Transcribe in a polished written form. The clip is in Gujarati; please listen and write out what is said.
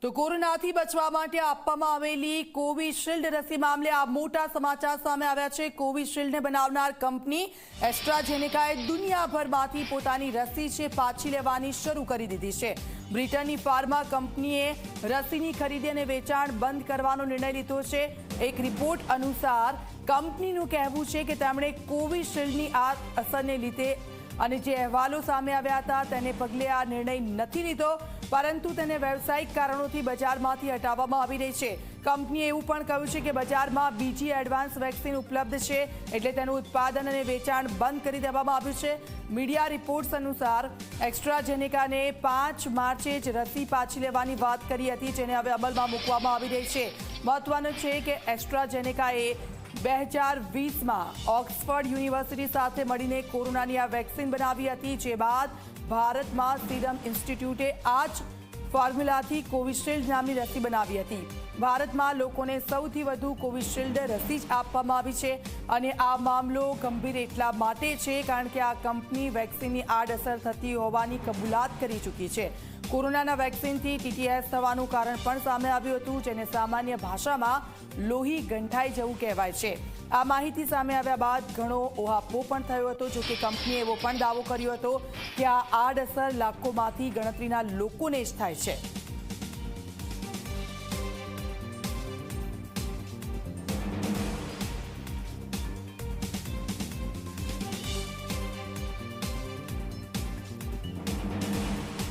તો કોરોનાથી બચવા માટે આપવામાં આવેલી કોવિશિલ્ડ રસી મામલે આ મોટા સમાચાર સામે આવ્યા છે। કોવિશિલ્ડને બનાવનાર કંપની એસ્ટ્રાઝેનેકાએ દુનિયાભરમાંથી પોતાની રસી છે પાછી લેવાની શરૂ કરી દીધી છે। બ્રિટનની ફાર્મા કંપનીએ રસીની ખરીદી અને વેચાણ બંધ કરવાનો નિર્ણય લીધો છે। એક રિપોર્ટ અનુસાર કંપનીનું કહેવું છે કે તેમણે કોવિશિલ્ડની આ અસરને લીધે અને જે અહેવાલો સામે આવ્યા હતા તેને પગલે આ નિર્ણય નથી લીધો, પરંતુ તેને વ્યવસાયિક કારણોથી બજારમાંથી હટાવવામાં આવી રહી છે। કંપનીએ એવું પણ કહ્યું છે કે બજારમાં બીજી એડવાન્સ વેક્સિન ઉપલબ્ધ છે, એટલે તેનું ઉત્પાદન અને વેચાણ બંધ કરી દેવામાં આવ્યું છે। મીડિયા રિપોર્ટ્સ અનુસાર એસ્ટ્રાઝેનેકાને 5 માર્ચે જ રસી પાછી લેવાની વાત કરી હતી, જેને હવે અમલમાં મૂકવામાં આવી રહી છે। મહત્વનું છે કે એસ્ટ્રાઝેનેકાએ 2020માં ઓક્સફર્ડ યુનિવર્સિટી સાથે મળીને કોરોનાની આ વેક્સિન બનાવી હતી, જે બાદ ભારતમાં સીરમ ઇન્સ્ટિટ્યૂટે આ જ ફોર્મ્યુલાથી કોવિશિલ્ડ નામની રસી બનાવી હતી। ભારતમાં લોકોને સૌથી વધુ કોવિશિલ્ડ રસી જ આપવામાં આવી છે અને આ મામલો ગંભીર એટલા માટે છે કારણ કે આ કંપની વેક્સિનની આડઅસર થતી હોવાની કબૂલાત કરી ચૂકી છે। કોરોનાના વેક્સિનથી TTS થવાનું કારણ પણ સામે આવ્યું હતું, જેને સામાન્ય ભાષામાં લોહી ગંઠાઈ જવું કહેવાય છે। આ માહિતી સામે આવ્યા બાદ ઘણો ઓહાપોહ પણ થયો હતો, જો કે કંપનીએ એવો પણ દાવો કર્યો હતો કે આ આડઅસર લાખોમાંથી ગણતરીના લોકોને જ થાય છે।